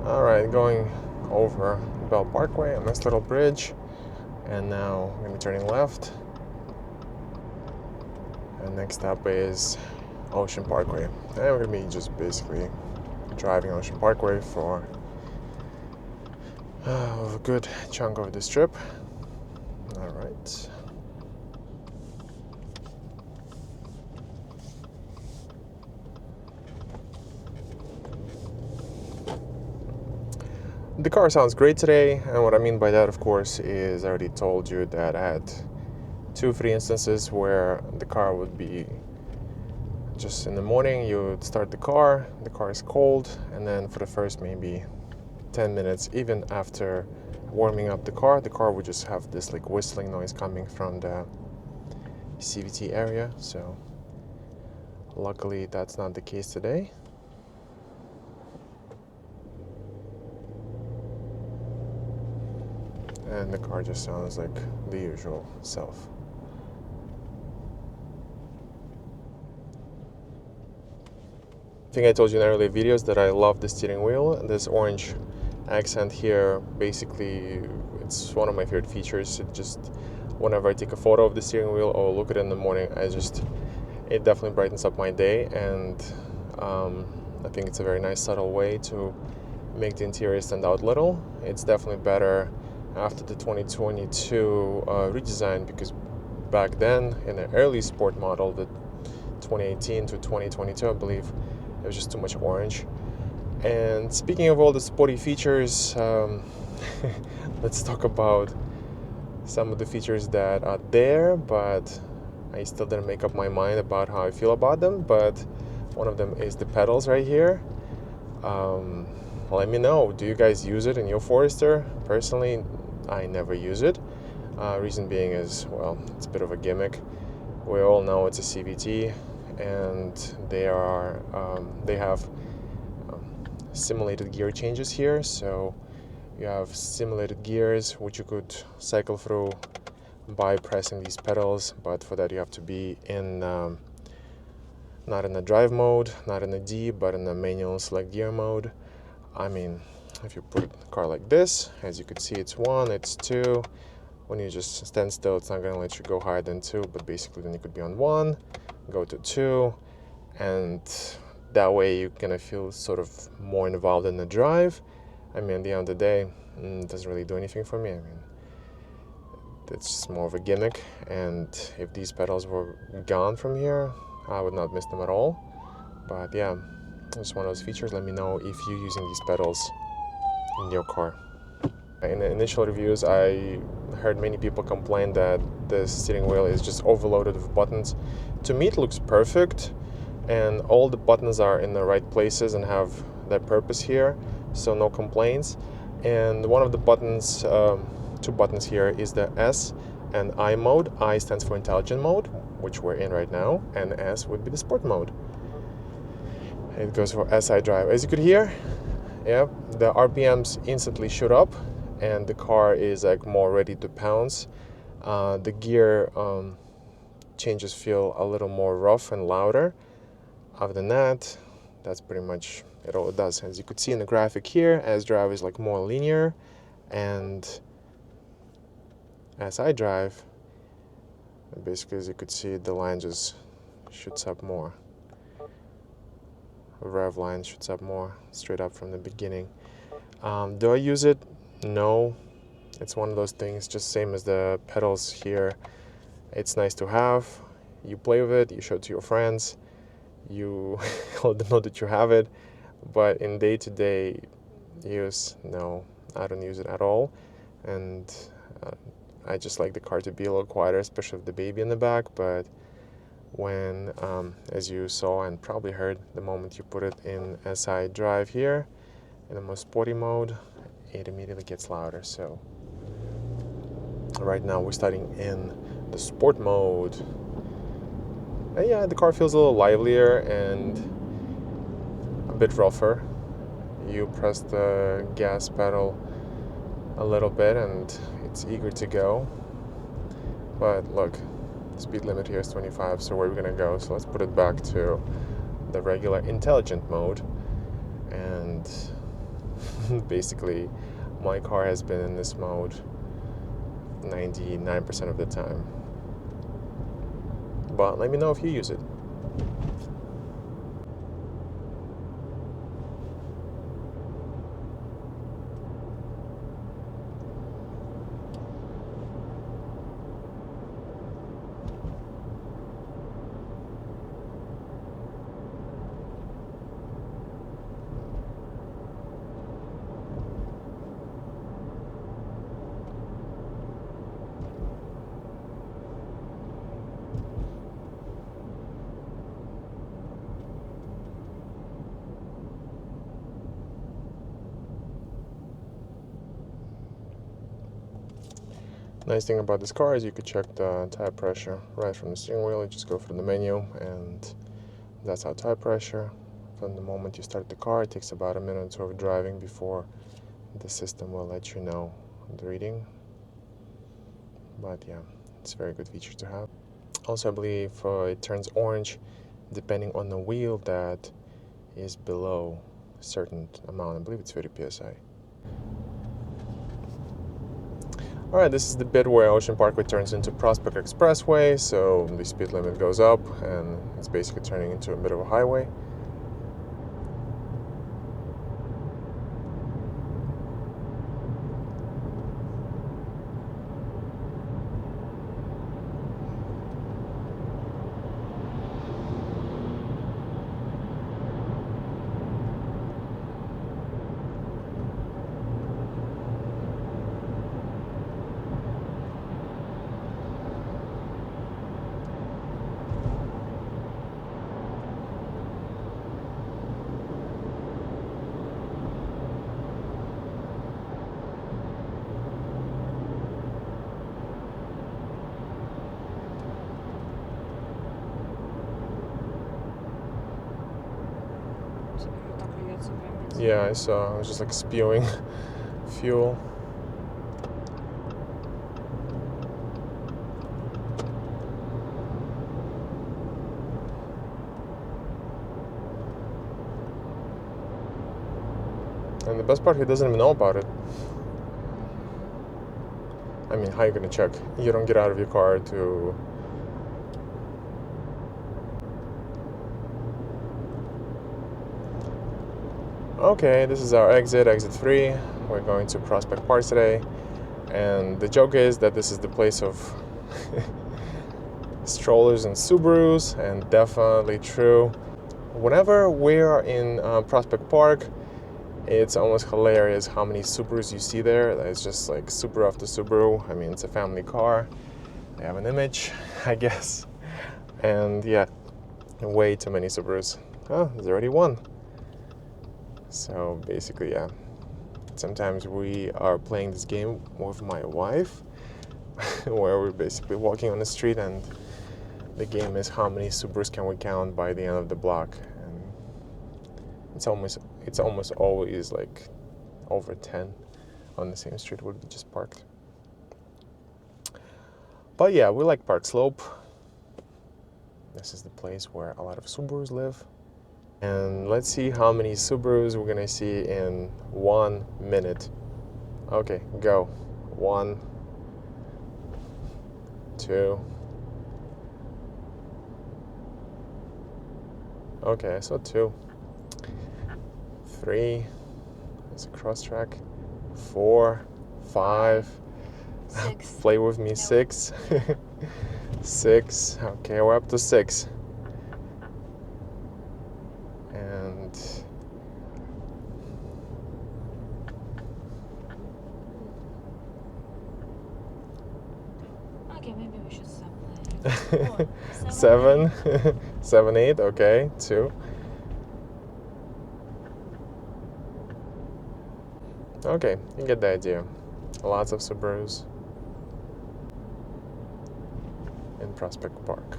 Alright, going over Bell Parkway, a nice little bridge, and now I'm going to be turning left. And next up is Ocean Parkway. And we're going to be just basically driving Ocean Parkway for a good chunk of this trip. Alright. The car sounds great today, and what I mean by that, of course, is I already told you that I had 2-3 instances where the car would be just in the morning, you would start the car is cold, and then for the first maybe 10 minutes, even after warming up the car would just have this like whistling noise coming from the CVT area. So luckily that's not the case today. And the car just sounds like the usual self. I think I told you in earlier videos that I love the steering wheel. This orange accent here, basically, it's one of my favorite features. It just, whenever I take a photo of the steering wheel or look at it in the morning, it definitely brightens up my day. And I think it's a very nice, subtle way to make the interior stand out a little. It's definitely better after the 2022 redesign, because back then in the early sport model, the 2018 to 2022, I believe, it was just too much orange. And speaking of all the sporty features, let's talk about some of the features that are there, but I still didn't make up my mind about how I feel about them. But one of them is the pedals right here. Let me know, do you guys use it in your Forester? Personally, I never use it. Reason being is, well, it's a bit of a gimmick. We all know it's a CVT, and they have simulated gear changes here. So you have simulated gears which you could cycle through by pressing these pedals, but for that you have to be in not in the drive mode, not in the D, but in the manual select gear mode. I mean, if you put the car like this, as you can see, it's 1, it's 2. When you just stand still, it's not going to let you go higher than 2, but basically then you could be on 1, go to 2, and that way you're going to feel sort of more involved in the drive. I mean, at the end of the day, it doesn't really do anything for me. I mean, it's just more of a gimmick, and if these pedals were gone from here, I would not miss them at all. But yeah, it's one of those features. Let me know if you're using these pedals in your car. In the initial reviews, I heard many people complain that the steering wheel is just overloaded with buttons. To me, it looks perfect, and all the buttons are in the right places and have their purpose here, so no complaints. And one of the buttons, 2 buttons here, is the S and I mode. I stands for intelligent mode, which we're in right now, and S would be the sport mode. It goes for SI drive. As you could hear, yeah, the RPMs instantly shoot up, and the car is like more ready to pounce. The gear changes feel a little more rough and louder. Other than that, that's pretty much it all it does. As you could see in the graphic here, S drive is like more linear, and SI drive, basically, as you could see, the line just shoots up more. Rev line shoots up more straight up from the beginning. Do I use it? No. It's one of those things, just same as the pedals here. It's nice to have. You play with it, you show it to your friends, you let them know that you have it. But in day-to-day use, no, I don't use it at all. And I just like the car to be a little quieter, especially with the baby in the back. But when, as you saw and probably heard, the moment you put it in SI drive here, in the most sporty mode, it immediately gets louder. So right now we're starting in the sport mode. And yeah, the car feels a little livelier and a bit rougher. You press the gas pedal a little bit and it's eager to go. But look, the speed limit here is 25, so where are we gonna go? So let's put it back to the regular intelligent mode, and Basically, my car has been in this mode 99% of the time. But let me know if you use it. Nice thing about this car is you could check the tire pressure right from the steering wheel. You just go from the menu, and that's our tire pressure. From the moment you start the car, it takes about a minute or two of driving before the system will let you know the reading. But yeah, it's a very good feature to have. Also, I believe it turns orange depending on the wheel that is below a certain amount. I believe it's 50 psi. Alright, this is the bit where Ocean Parkway turns into Prospect Expressway, so the speed limit goes up and it's basically turning into a bit of a highway. Yeah, I saw. I was just like spewing fuel. And the best part, he doesn't even know about it. I mean, how are you gonna check? You don't get out of your car to... Okay, this is our exit 3. We're going to Prospect Park today. And the joke is that this is the place of strollers and Subarus, and definitely true. Whenever we're in Prospect Park, it's almost hilarious how many Subarus you see there. It's just like Subaru after Subaru. I mean, it's a family car. They have an image, I guess. And yeah, way too many Subarus. Oh, there's already one. So basically, yeah. Sometimes we are playing this game with my wife, where we're basically walking on the street, and the game is how many Subarus can we count by the end of the block. And it's almost always like over 10 on the same street would be just parked. But yeah, we like Park Slope. This is the place where a lot of Subarus live. And let's see how many Subarus we're gonna see in 1 minute. Okay, go. 1, 2. Okay, I saw 2. 3. It's a cross track. 4, 5. 6. Play with me. 6. 6. Okay, we're up to 6. And Okay, maybe we should stop playing. 7. 7, 8. Okay, 2. Okay, you get the idea. Lots of Subarus in Prospect Park.